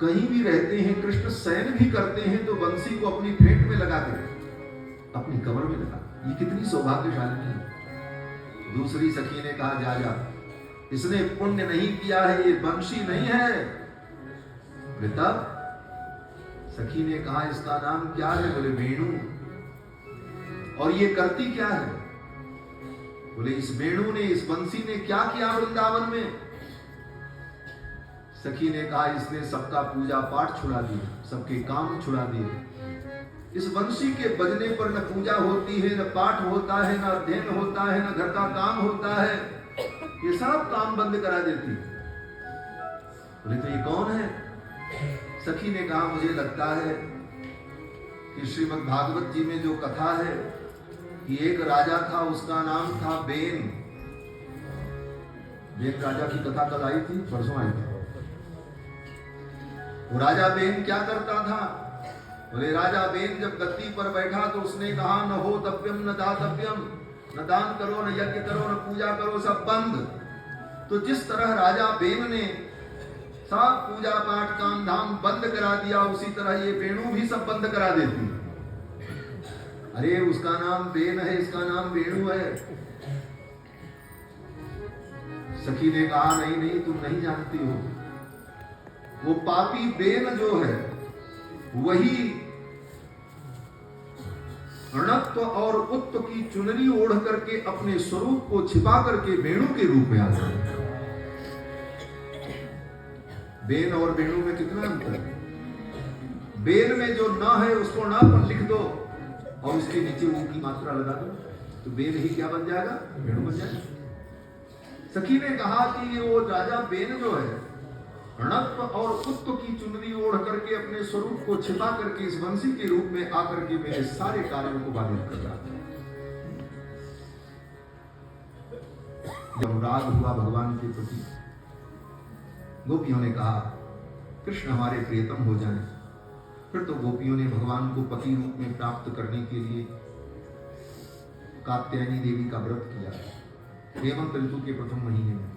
कहीं भी रहते हैं, कृष्ण शयन भी करते हैं तो बंसी को अपनी फेंट में लगाते हैं, अपनी कमर में लगा। ये कितनी सौभाग्यशाली है। दूसरी सखी ने कहा, जा जा, इसने पुण्य नहीं किया है, ये बंसी नहीं है। तब सखी ने कहा, इसका नाम क्या है? बोले वेणु। और ये करती क्या है? बोले इस वेणु ने, इस बंसी ने क्या किया वृंदावन में? सखी ने कहा, इसने सबका पूजा पाठ छुड़ा दिया, सबके काम छुड़ा दिए। इस बंसी के बजने पर न पूजा होती है, न पाठ होता है, न अध्ययन होता है, न घर का काम होता है, ये सब काम बंद करा देती। बोले तो ये कौन है? सखी ने कहा, मुझे लगता है कि श्रीमद् भागवत जी में जो कथा है कि एक राजा था, उसका नाम था बेन। बेन राजा की कथा कल आई थी, परसों आई थी। वो राजा बेन क्या करता था? बोले राजा बेन जब गद्दी पर बैठा तो उसने कहा, न हो तव्यम न दातव्यम, न दान करो, न यज्ञ करो, न पूजा करो, सब बंद। तो जिस तरह राजा बेन ने सब पूजा पाठ काम धाम बंद करा दिया, उसी तरह ये वेणु भी सब बंद करा देती। अरे उसका नाम बेन है, इसका नाम वेणु है। सखी ने कहा, नहीं नहीं, तुम नहीं जानती हो। वो पापी बेन जो है वही ऋणत्व और उत्व की चुनरी ओढ़ करके अपने स्वरूप को छिपा करके वेणु के रूप में आता है। बेन और वेणु में कितना अंतर है? बेन में जो न है उसको न पर लिख दो और उसके नीचे ऊ की मात्रा लगा दो, तो बेन ही क्या बन जाएगा? वेणु बन जाएगा। सखी ने कहा कि वो राजा बेन जो है ऋणत्व और उत्व की चुनरी ओढ़ करके अपने स्वरूप को छिपा करके इस बंसी के रूप में आकर के मेरे सारे कार्यों को बाधित कर रहा है। जब अनुराग हुआ भगवान के प्रति, गोपियों ने कहा, कृष्ण हमारे प्रियतम हो जाएं। फिर तो गोपियों ने भगवान को पति रूप में प्राप्त करने के लिए कात्यायनी देवी का व्रत किया। हेमंत ऋतु के प्रथम महीने में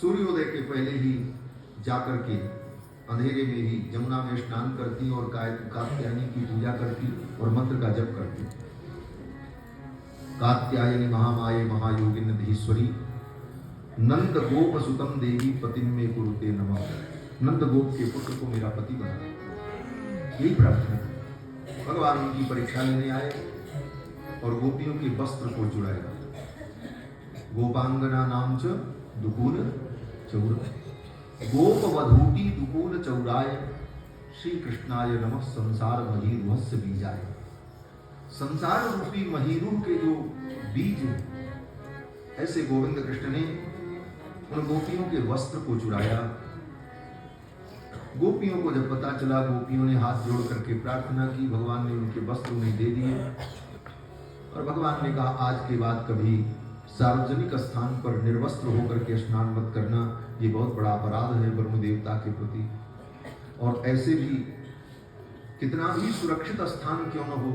सूर्योदय के पहले ही जाकर के अंधेरे में ही जमुना में स्नान करती और कात्यायनी की पूजा करती और मंत्र का जप करती। कात्यायनी महामाये महायोगिन धीश्वरी नंद गोप सुतम देवी पतिम में कुरुते नमः। नंद गोप के पुत्र को मेरा पति बना, यही प्रार्थना। भगवान उनकी परीक्षा लेने आए और गोपियों के वस्त्र को जुड़ाया। गोपांगना नाम च दुकूल चौर, गोप वधूटी दुकूल चौराय, श्री कृष्णाय नमः संसार महीरुहस्य बीजाय। संसार रूपी महीरू के जो बीज हैं, ऐसे गोविंद कृष्ण ने उन गोपियों के वस्त्र को चुराया। गोपियों को जब पता चला, गोपियों ने हाथ जोड़ करके प्रार्थना की, भगवान ने उनके वस्त्र उन्हें दे दिए और भगवान ने कहा आज के बाद कभी सार्वजनिक स्थान पर निर्वस्त्र होकर के स्नान मत करना, ये बहुत बड़ा अपराध है वरुण देवता के प्रति। और ऐसे भी कितना भी सुरक्षित स्थान क्यों न हो,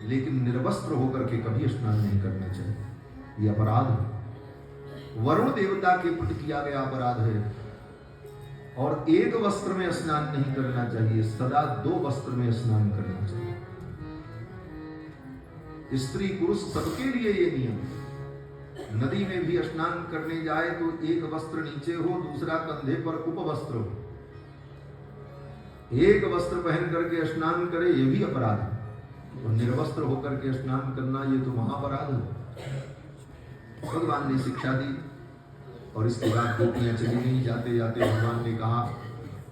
लेकिन निर्वस्त्र होकर के कभी स्नान नहीं करना चाहिए, ये अपराध है, वरुण देवता के प्रति किया गया अपराध है। और एक वस्त्र में स्नान नहीं करना चाहिए, सदा 2 वस्त्र में स्नान करना चाहिए। स्त्री पुरुष सबके लिए ये नियम है। नदी में भी स्नान करने जाए तो एक वस्त्र नीचे हो, दूसरा कंधे पर उपवस्त्र हो। एक वस्त्र पहन करके स्नान करे ये भी अपराध है, और निर्वस्त्र होकर के स्नान करना ये तो महापराध है। भगवान ने शिक्षा दी और इसके बाद गोपियां चली गई। जाते जाते भगवान ने कहा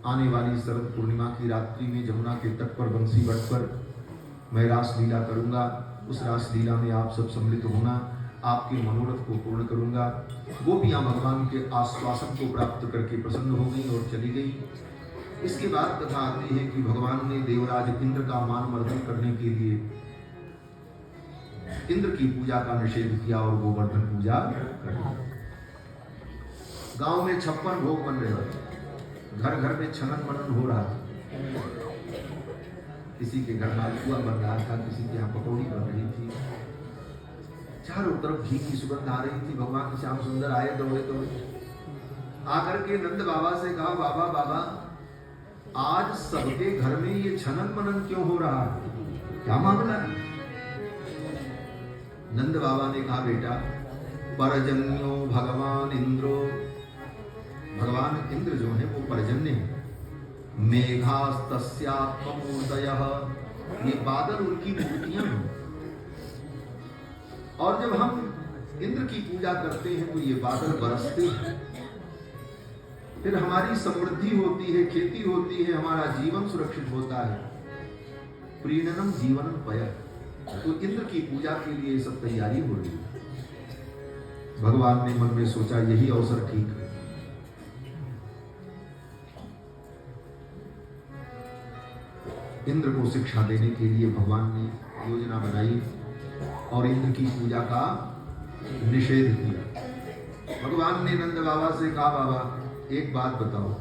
आने वाली शरद पूर्णिमा की रात्रि में जमुना के तट पर बंसी बट पर मैं रासलीला करूंगा, उस रासलीला में आप सब सम्मिलित होना, आपके मनोरथ को पूर्ण करूंगा। गोपियां भगवान के आश्वासन को प्राप्त करके प्रसन्न हो गई और चली गई। इसके बाद कथा आती है कि भगवान ने देवराज इंद्र का मान मर्दन करने के लिए इंद्र की पूजा का निषेध किया और गोवर्धन पूजा कर। गांव में 56 भोग बन रहे थे, घर घर में छनन मनन हो रहा था। किसी के घर मालपुआ बन रहा था, किसी के यहाँ पकौड़ी बन रही थी, चारों तरफ घी की सुगंध आ रही थी। भगवान श्याम सुंदर आए दौड़े दौड़े आकर के नंद बाबा से कहा बाबा बाबा आज सबके घर में ये छनन मनन क्यों हो रहा है, क्या मामला है? नंद बाबा ने कहा बेटा परजन्यो भगवान इंद्रो, भगवान इंद्र जो है वो परजन्य है। मेघास्तस्यात्मूर्तयः, ये बादल उनकी मूर्तियां हैं। और जब हम इंद्र की पूजा करते हैं तो ये बादल बरसते हैं, फिर हमारी समृद्धि होती है, खेती होती है, हमारा जीवन सुरक्षित होता है। प्रीणनम जीवनम पय, तो इंद्र की पूजा के लिए ये सब तैयारी हो रही है। भगवान ने मन में सोचा यही अवसर ठीक है। इंद्र को शिक्षा देने के लिए भगवान ने योजना बनाई और इंद्र की पूजा का निषेध किया। भगवान ने नंद बाबा से कहा बाबा एक बात बताओ,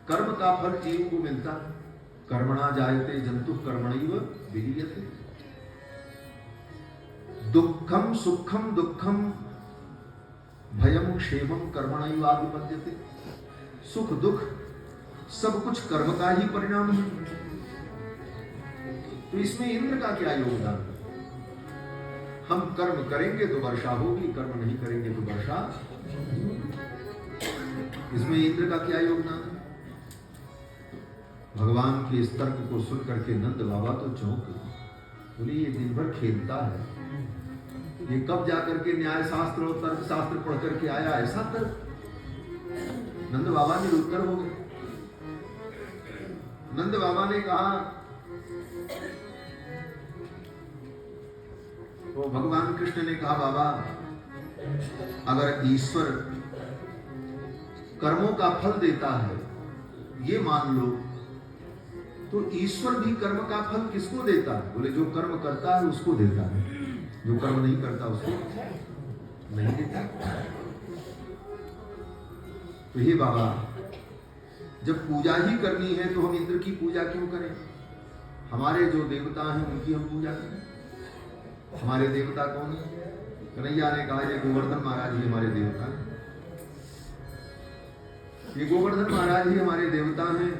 कर्म का फल जीव को मिलता, कर्मणा जायते जंतु कर्मणैव विलीयते। दुखम सुखम दुखम भयम क्षेमम कर्मणैवाभिपद्यते। सुख दुख सब कुछ कर्म का ही परिणाम है। तो इसमें इंद्र का क्या योगदान? हम कर्म करेंगे तो वर्षा होगी, कर्म नहीं करेंगे तो वर्षा। इसमें इंद्र का क्या योगदान? भगवान के इस तर्क को सुन करके नंद बाबा तो चौंक गए, बोले ये दिन भर खेलता है, ये कब जाकर के न्याय शास्त्र और तर्क शास्त्र पढ़ करके आया ऐसा तर्क? नंद बाबा निरुत्तर हो गए। नंद बाबा ने कहा तो भगवान कृष्ण ने कहा बाबा अगर ईश्वर कर्मों का फल देता है ये मान लो, तो ईश्वर भी कर्म का फल किसको देता है? बोले जो कर्म करता है उसको देता है, जो कर्म नहीं करता उसको नहीं देता। तो हे बाबा जब पूजा ही करनी है तो हम इंद्र की पूजा क्यों करें? हमारे जो देवता हैं उनकी हम पूजा करें। हमारे देवता कौन है? कन्हैया ने कहा ये गोवर्धन महाराज ही हमारे देवता हैं, ये गोवर्धन महाराज ही हमारे देवता हैं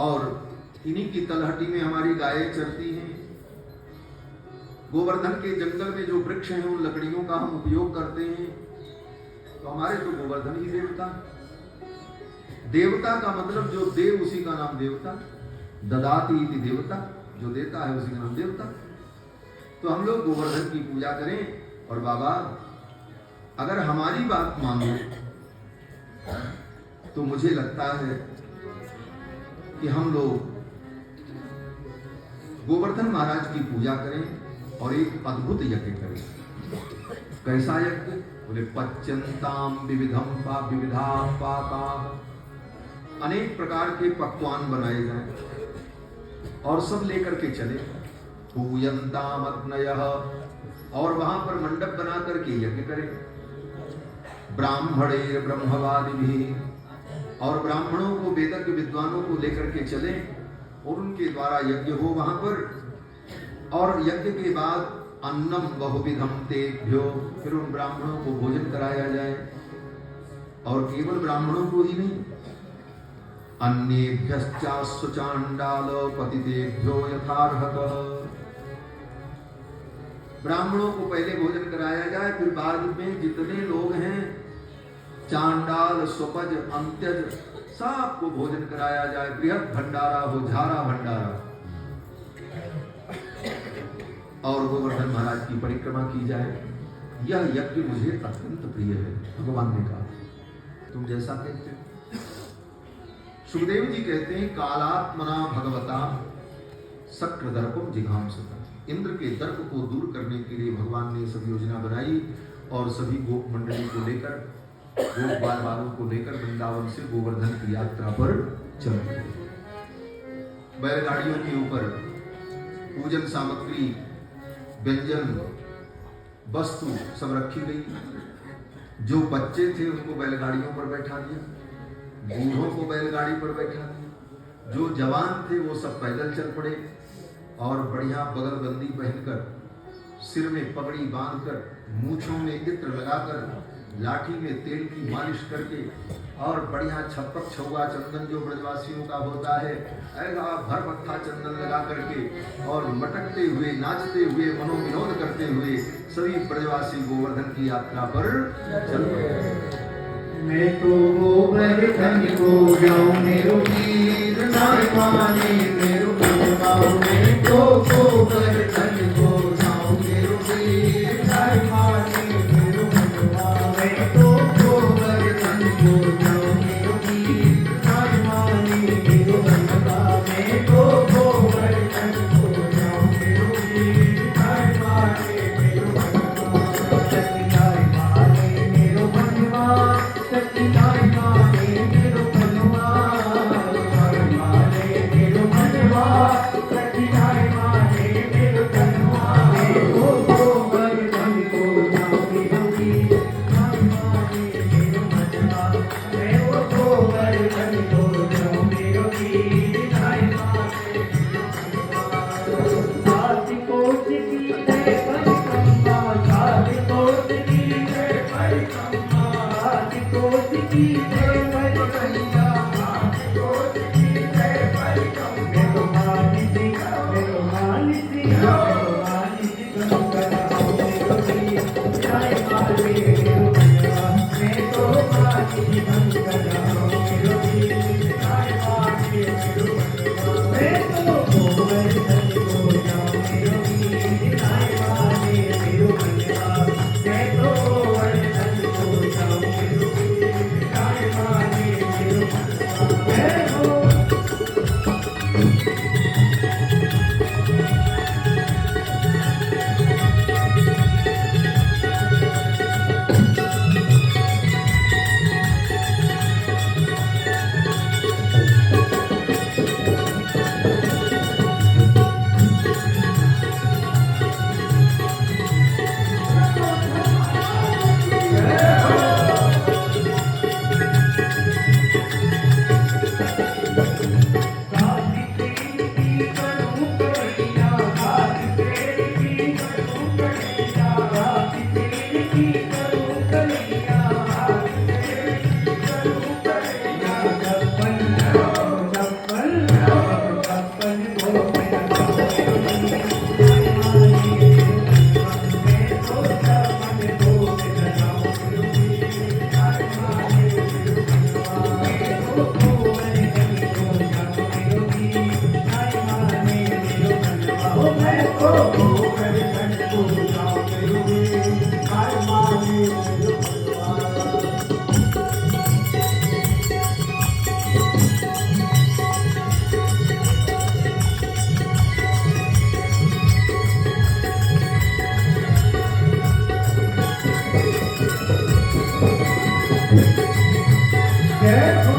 और इन्हीं की तलहटी में हमारी गायें चरती हैं। गोवर्धन के जंगल में जो वृक्ष हैं उन लकड़ियों का हम उपयोग करते हैं, तो हमारे तो गोवर्धन ही देवता। देवता का मतलब जो दे उसी का नाम देवता, ददाति इति देवता, जो देता है उसी का नाम देवता। तो हम लोग गोवर्धन की पूजा करें। और बाबा अगर हमारी बात मानो तो मुझे लगता है कि हम लोग गोवर्धन महाराज की पूजा करें और एक अद्भुत यज्ञ करें। कैसा यज्ञ? बोले पच्यंताम विविधम विविधा पाका, अनेक प्रकार के पकवान बनाए जाएं और सब लेकर के चले। पूयंताम अग्नयः, और वहां पर मंडप बना करके यज्ञ करें। ब्राह्मणे ब्रह्मवादि भी, और ब्राह्मणों को वेदज्ञ विद्वानों को लेकर के चले और उनके द्वारा यज्ञ हो वहां पर। और यज्ञ के बाद अन्नम बहुविधम तेभ्यो, फिर उन ब्राह्मणों को भोजन कराया जाए। और केवल ब्राह्मणों को ही नहीं, अन्येभ्यश्चास्व चांडाल पतितेभ्यो यथार्हतः, ब्राह्मणों को पहले भोजन कराया जाए, फिर बाद में जितने लोग हैं चांडाल स्वपज अंत्यज सबको भोजन कराया जाए। बृहद भंडारा हो, झारा भंडारा। और गोवर्धन महाराज की परिक्रमा की जाए। यह यज्ञ मुझे अत्यंत प्रिय है। भगवान ने कहा तुम जैसा कहते हो। सुखदेव जी कहते हैं कालात्मना भगवता शक्र दर्पम जिघांसता, इंद्र के दर्प को दूर करने के लिए भगवान ने सब योजना बनाई और सभी गोप मंडली को लेकर, गोप बाल बालों को लेकर वृंदावन से गोवर्धन की यात्रा पर चल पड़े। बैलगाड़ियों के ऊपर पूजन सामग्री, व्यंजन, वस्तु सब रखी गई। जो बच्चे थे उनको बैलगाड़ियों पर बैठा दिया, बूढ़ों को बैलगाड़ी पर बैठा दिया, जो जवान थे वो सब पैदल चल पड़े और बढ़िया बगलबंदी पहनकर, सिर में पगड़ी बांधकर, मूछों में इत्र लगाकर, लाठी में तेल की मालिश करके और बढ़िया छप्पक छुआ चंदन जो ब्रजवासियों का होता है, ऐसा भरपट्टा चंदन लगा करके और मटकते हुए, नाचते हुए, मनोविनोद करते हुए सभी ब्रजवासी गोवर्धन की यात्रा पर चल पड़े। मैं तो गोवर्धन को जाऊं मेरो वीर नाय माने मेरो बनवाओ। मैं तो गोवर्धन को जाऊं मेरो वीर नाय माने मेरो बनवाओ। मैं तो गोवर्धन को जाऊं मेरो वीर नाय माने मेरो बनवाओ। मैं तो गोवर्धन को जाऊं मेरो वीर नाय माने मेरो बनवाओ। सत्याय माने मेरो बनवाओ। सत्याय माने मेरो बनवाओ। माने मेरो बनवाओ। सत्याय माने मेरो बनवाओ। मैं तो गोवर्धन को जाऊं मेरो वीर नाय माने मेरो बनवाओ। मैं तो गोवर्धन को जाऊं मेरो वीर नाय माने मेरो बनवाओ। सात कोस की जय परिक्रमा, सात कोस की जय परिक्रमा, सात कोस की जय परिक्रमा, सात कोस की जय परिक्रमा। मेरो मानसी, मेरो मानसी, मेरो मानसी गंगा मेरो वीर नाय माने मेरो बनवाओ। मैं तो मानसी गंगा मेरो वीर नाय माने मेरो बनवाओ। मैं तो गोवर्धन को जाऊं मेरो वीर नाय माने मेरो बनवाओ। मैं तो गोवर्धन को जाऊं मेरो वीर नाय माने मेरो जय हो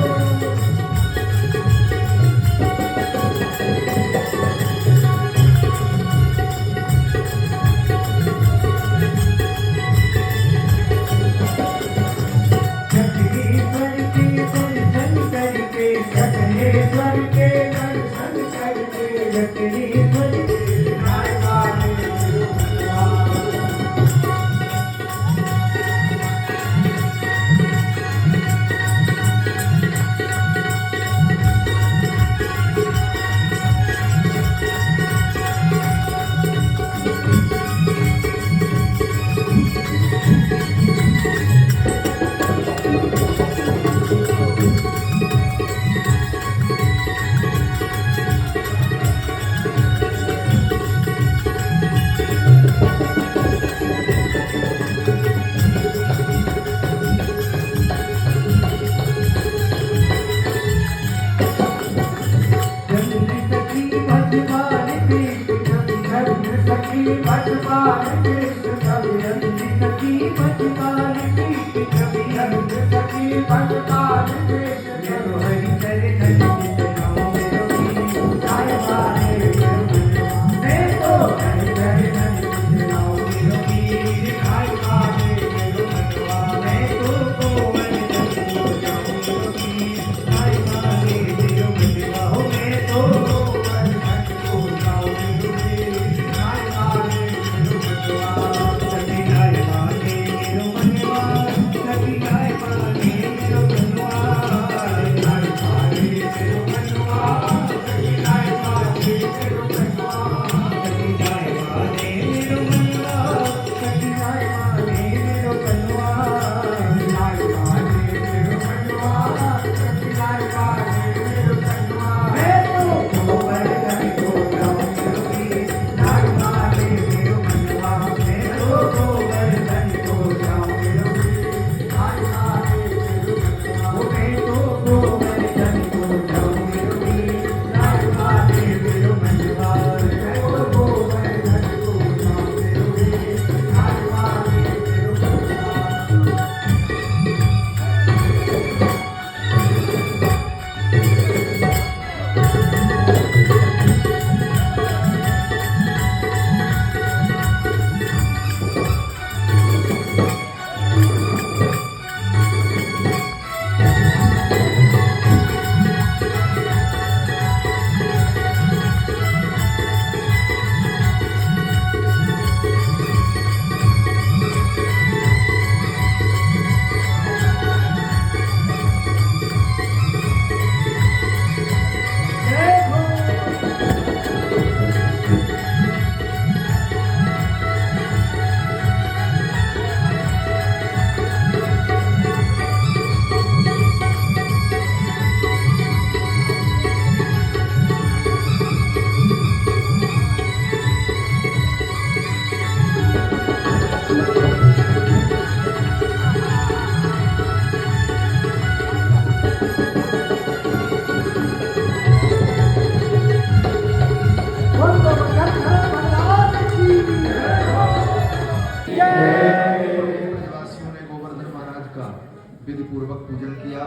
विधि पूर्वक पूजन किया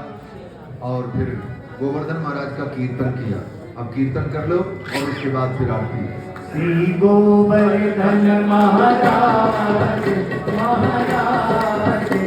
और फिर गोवर्धन महाराज का कीर्तन किया। अब कीर्तन कर लो और उसके बाद फिर आरती। श्री गोवर्धन महाराज महाराज